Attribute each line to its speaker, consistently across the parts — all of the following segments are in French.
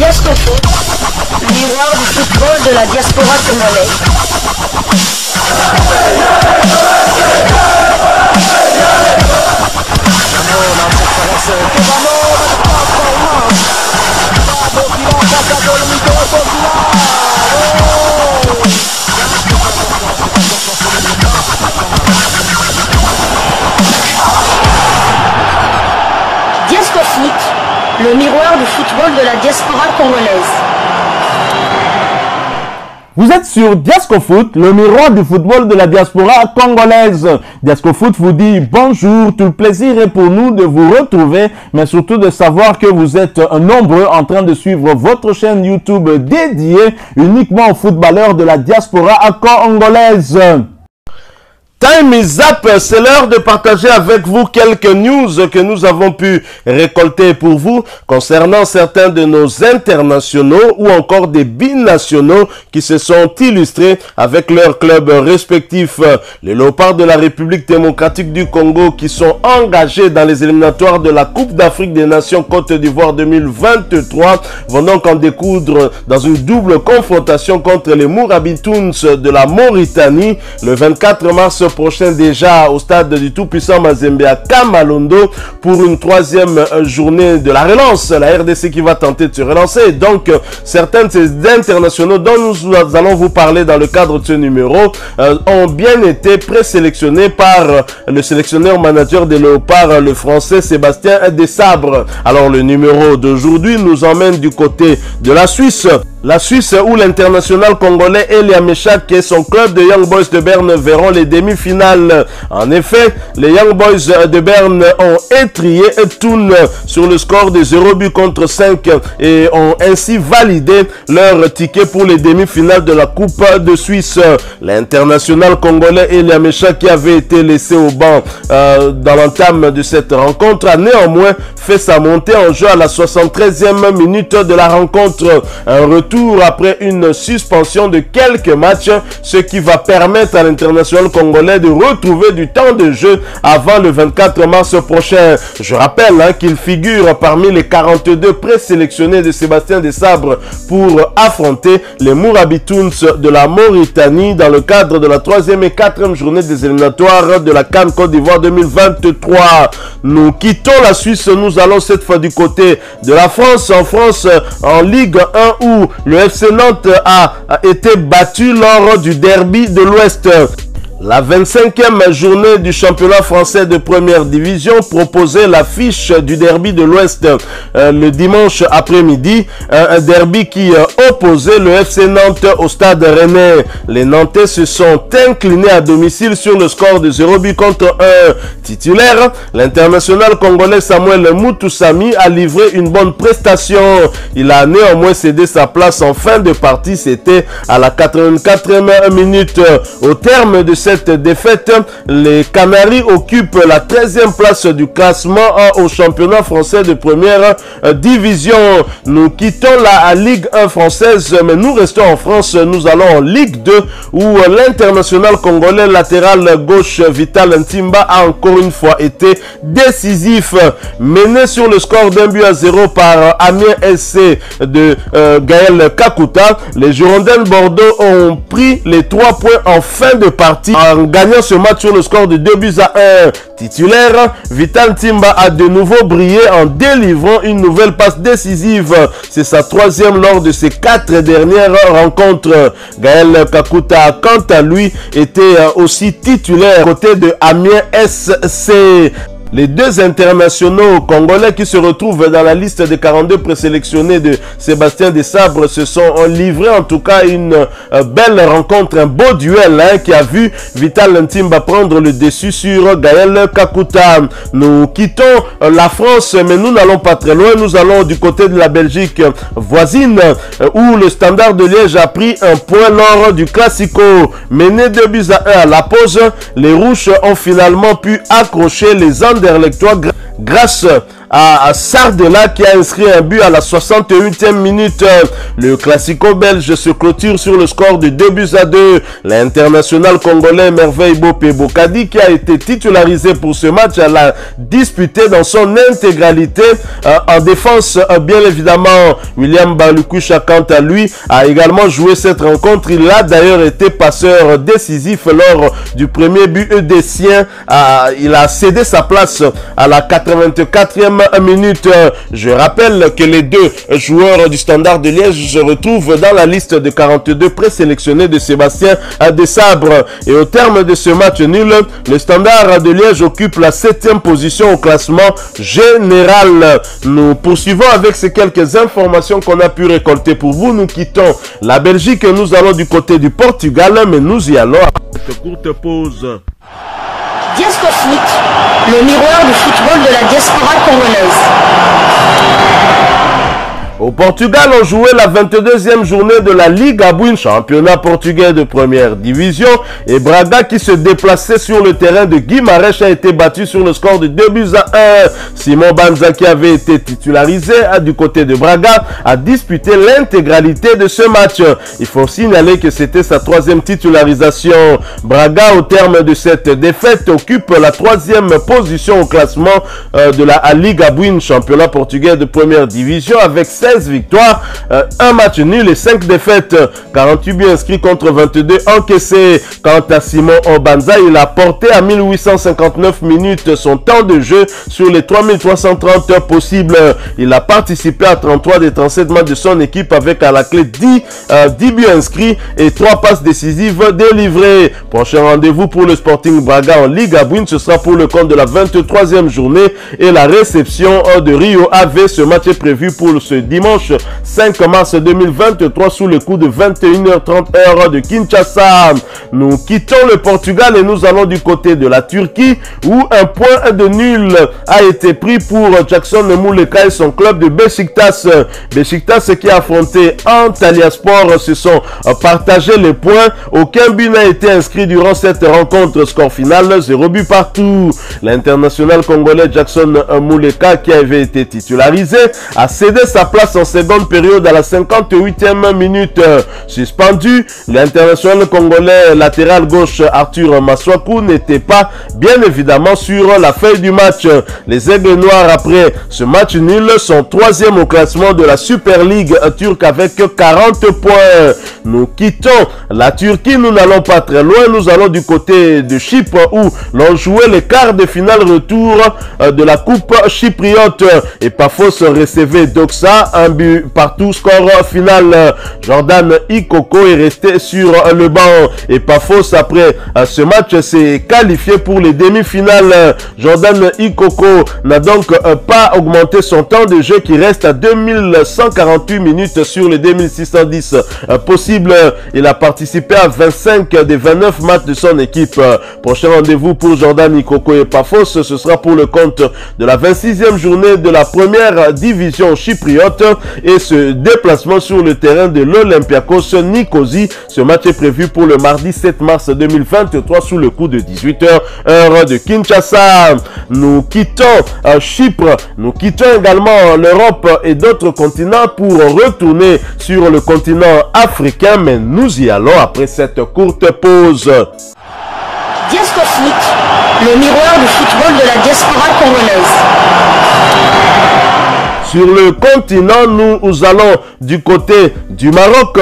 Speaker 1: Diascofoot, miroir du football de la diaspora congolaise. Diascofoot, le miroir du football de la diaspora congolaise.
Speaker 2: Vous êtes sur Diascofoot, le miroir du football de la diaspora congolaise. Diascofoot vous dit bonjour, tout le plaisir est pour nous de vous retrouver, mais surtout de savoir que vous êtes nombreux en train de suivre votre chaîne YouTube dédiée uniquement aux footballeurs de la diaspora congolaise. Time is up, c'est l'heure de partager avec vous quelques news que nous avons pu récolter pour vous concernant certains de nos internationaux ou encore des binationaux qui se sont illustrés avec leurs clubs respectifs. Les Léopards de la République démocratique du Congo qui sont engagés dans les éliminatoires de la Coupe d'Afrique des Nations Côte d'Ivoire 2023 vont donc en découdre dans une double confrontation contre les Mourabitoons de la Mauritanie le 24 mars prochain déjà au stade du tout-puissant Mazembe à Kamalondo pour une troisième journée de la relance. La RDC qui va tenter de se relancer. Donc, certains de ces internationaux dont nous allons vous parler dans le cadre de ce numéro ont bien été présélectionnés par le sélectionneur manager des Léopards, le français Sébastien Desabre. Alors, le numéro d'aujourd'hui nous emmène du côté de la Suisse. La Suisse où l'international congolais Elia Meshak et son club de Young Boys de Berne verront les demi-finales. En effet, les Young Boys de Berne ont étrié Thun sur le score de 0-5 et ont ainsi validé leur ticket pour les demi-finales de la Coupe de Suisse. L'international congolais Elia Meshak qui avait été laissé au banc dans l'entame de cette rencontre a néanmoins fait sa montée en jeu à la 73e minute de la rencontre. Un retour après une suspension de quelques matchs, ce qui va permettre à l'international congolais de retrouver du temps de jeu avant le 24 mars prochain. Je rappelle qu'il figure parmi les 42 présélectionnés de Sébastien Desabre pour affronter les Mourabitoons de la Mauritanie dans le cadre de la 3e et 4e journée des éliminatoires de la CAN Côte d'Ivoire 2023. Nous quittons la Suisse, nous allons cette fois du côté de la France. En France, en Ligue 1 où le FC Nantes a été battu lors du derby de l'Ouest. La 25e journée du championnat français de première division proposait l'affiche du derby de l'Ouest le dimanche après-midi. Un derby qui opposait le FC Nantes au stade rennais. Les Nantais se sont inclinés à domicile sur le score de 0-1 contre 1. Titulaire, l'international congolais Samuel Moutoussamy a livré une bonne prestation. Il a néanmoins cédé sa place en fin de partie. C'était à la 84e minute. Au terme de cette défaite, les Canaries occupent la 13e place du classement au championnat français de première division. Nous quittons la Ligue 1 française, mais nous restons en France. Nous allons en Ligue 2 où l'international congolais latéral gauche Vital Ntimba a encore une fois été décisif. Mené sur le score d'1-0 par Amiens SC de Gaël Kakuta, les Girondins de Bordeaux ont pris les 3 points en fin de partie en gagnant ce match sur le score de 2-1. Titulaire, Vital Ntimba a de nouveau brillé en délivrant une nouvelle passe décisive. C'est sa 3e lors de ses 4 dernières rencontres. Gaël Kakuta, quant à lui, était aussi titulaire côté de Amiens SC. Les deux internationaux congolais qui se retrouvent dans la liste des 42 présélectionnés de Sébastien Desabre se sont livrés en tout cas une belle rencontre, un beau duel qui a vu Vital Ntimba prendre le dessus sur Gaël Kakuta. Nous quittons la France mais nous n'allons pas très loin, nous allons du côté de la Belgique voisine où le Standard de Liège a pris un point lors du Classico. Mené 2-1 à la pause, les Rouges ont finalement pu accrocher les Anderlechtois grâce à Sardella qui a inscrit un but à la 61e minute. Le Classico belge se clôture sur le score de 2-2. L'international congolais Merveille Bopé Bokadi, qui a été titularisé pour ce match, l'a disputé dans son intégralité. En défense, bien évidemment, William Balukusha, quant à lui, a également joué cette rencontre. Il a d'ailleurs été passeur décisif lors du premier but des siens. Il a cédé sa place à la 84e minute. Je rappelle que les deux joueurs du Standard de Liège se retrouvent dans la liste de 42 présélectionnés de Sébastien Desabre. Et au terme de ce match nul, le Standard de Liège occupe la 7e position au classement général. Nous poursuivons avec ces quelques informations qu'on a pu récolter pour vous. Nous quittons la Belgique et nous allons du côté du Portugal, mais nous y allons après cette courte pause.
Speaker 1: Diascofoot, le miroir du football de la diaspora congolaise.
Speaker 2: Au Portugal, on jouait la 22e journée de la Ligue Abouin, championnat portugais de première division. Et Braga, qui se déplaçait sur le terrain de Guimarães, a été battu sur le score de 2-1. Simon Banza, qui avait été titularisé du côté de Braga, a disputé l'intégralité de ce match. Il faut signaler que c'était sa 3e titularisation. Braga, au terme de cette défaite, occupe la 3e position au classement de la Ligue Abouin, championnat portugais de première division, avec 16 victoires, un match nul et 5 défaites, 48 buts inscrits contre 22 encaissés. Quant à Simon Obanza, il a porté à 1859 minutes son temps de jeu sur les 3330 possibles. Il a participé à 33 des 37 matchs de son équipe avec à la clé 10 buts inscrits et 3 passes décisives délivrées. Prochain rendez-vous pour le Sporting Braga en Ligue Abouin, ce sera pour le compte de la 23e journée et la réception de Rio Ave. Ce match est prévu pour ce dimanche 5 mars 2023 sous le coup de 21h30 heure de Kinshasa. Nous quittons le Portugal et nous allons du côté de la Turquie où un point de nul a été pris pour Jackson Mouleka et son club de Beşiktaş. Beşiktaş qui a affronté Antalyaspor se sont partagés les points. Aucun but n'a été inscrit durant cette rencontre. Score final 0 but partout. L'international congolais Jackson Mouleka, qui avait été titularisé, a cédé sa place en seconde période à la 58e minute. Suspendu, l'international congolais latéral gauche Arthur Maswaku n'était pas bien évidemment sur la feuille du match. Les Aigles Noirs, après ce match nul, sont 3e au classement de la Super League turque avec 40 points. Nous quittons la Turquie, nous n'allons pas très loin, nous allons du côté de Chypre où l'on jouait les quarts de finale retour de la Coupe chypriote et Paphos recevait Doxa, un but partout, score final. Jordan Ikoko est resté sur le banc et Paphos après ce match s'est qualifié pour les demi-finales. Jordan Ikoko n'a donc pas augmenté son temps de jeu qui reste à 2148 minutes sur les 2610 possibles. Il a participé à 25 des 29 matchs de son équipe. Prochain rendez-vous pour Jordan Ikoko et Paphos, ce sera pour le compte de la 26e journée de la première division chypriote et ce déplacement sur le terrain de l'Olympiakos Nicosie. Ce match est prévu pour le mardi 7 mars 2023 sous le coup de 18h heure de Kinshasa. Nous quittons Chypre, nous quittons également l'Europe et d'autres continents pour retourner sur le continent africain, mais nous y allons après cette courte pause.
Speaker 1: Diascofoot, le miroir du football de la diaspora congolaise.
Speaker 2: Sur le continent, nous allons du côté du Maroc.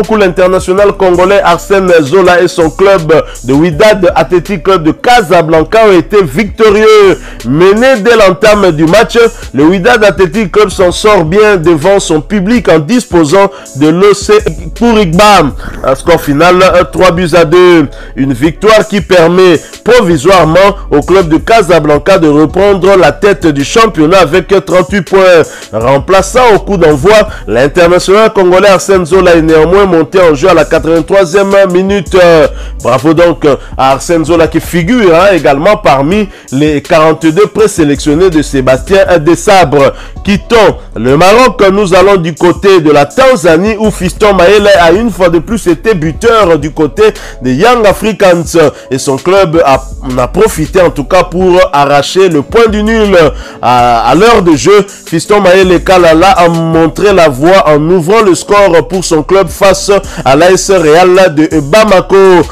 Speaker 2: Où l'international congolais Arsène Zola et son club de Wydad Athletic Club de Casablanca ont été victorieux. Mené dès l'entame du match, le Wydad Athletic Club s'en sort bien devant son public en disposant de l'OC Kourigba. Un score final 3-2. Une victoire qui permet provisoirement au club de Casablanca de reprendre la tête du championnat avec 38
Speaker 3: 18 points. Remplaçant au coup d'envoi, l'international congolais Arsène Zola est néanmoins monté en jeu à la 83e minute. Bravo donc à Arsène Zola qui figure également parmi les 42 présélectionnés de Sébastien Desabre. Quittons le Maroc, nous allons du côté de la Tanzanie où Fiston Mayele a une fois de plus été buteur du côté des Young Africans et son club a profité en tout cas pour arracher le point du nul. À l'heure de jeu, Fiston Mayele Kalala a montré la voie en ouvrant le score pour son club face à l'AS Real de Bamako.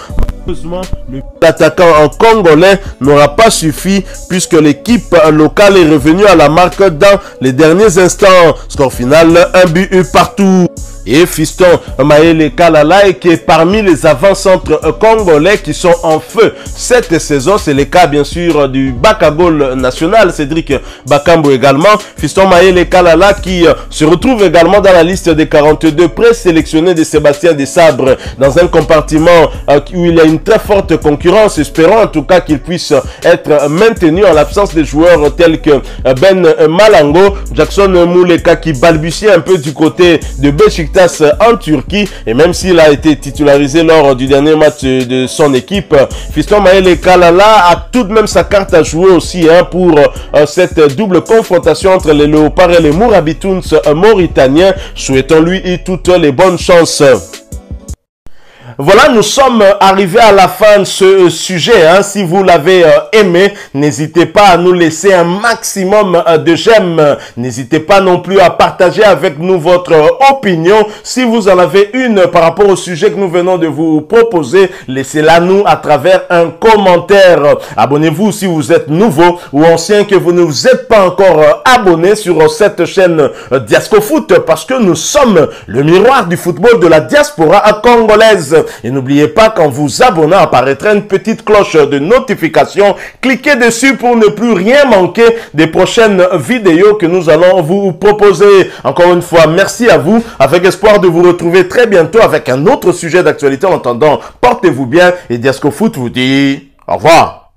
Speaker 3: L'attaquant en congolais n'aura pas suffi puisque l'équipe locale est revenue à la marque dans les derniers instants. Score final, un but partout. Et Fiston Mayele Kalala qui est parmi les avant-centres congolais qui sont en feu cette saison. C'est le cas bien sûr du Bakagol national, Cédric Bakambo également. Fiston Mayele Kalala qui se retrouve également dans la liste des 42 présélectionnés de Sébastien Desabre dans un compartiment où il y a une très forte concurrence. Espérons en tout cas qu'il puisse être maintenu en l'absence des joueurs tels que Ben Malango, Jackson Mouleka qui balbutie un peu du côté de Beşiktaş en Turquie, et même s'il a été titularisé lors du dernier match de son équipe, Fiston Mayele Kalala a tout de même sa carte à jouer aussi pour cette double confrontation entre les Léopards et les Mourabitouns mauritaniens. Souhaitons-lui toutes les bonnes chances. Voilà, nous sommes arrivés à la fin de ce sujet. Si vous l'avez aimé, n'hésitez pas à nous laisser un maximum de j'aime. N'hésitez pas non plus à partager avec nous votre opinion. Si vous en avez une par rapport au sujet que nous venons de vous proposer, laissez-la nous à travers un commentaire. Abonnez-vous si vous êtes nouveau ou ancien que vous ne vous êtes pas encore abonné sur cette chaîne Diascofoot parce que nous sommes le miroir du football de la diaspora congolaise. Et n'oubliez pas qu'en vous abonnant apparaîtra une petite cloche de notification. Cliquez dessus pour ne plus rien manquer des prochaines vidéos que nous allons vous proposer. Encore une fois, merci à vous, avec espoir de vous retrouver très bientôt avec un autre sujet d'actualité. En attendant, portez-vous bien et Diascofoot vous dit au revoir.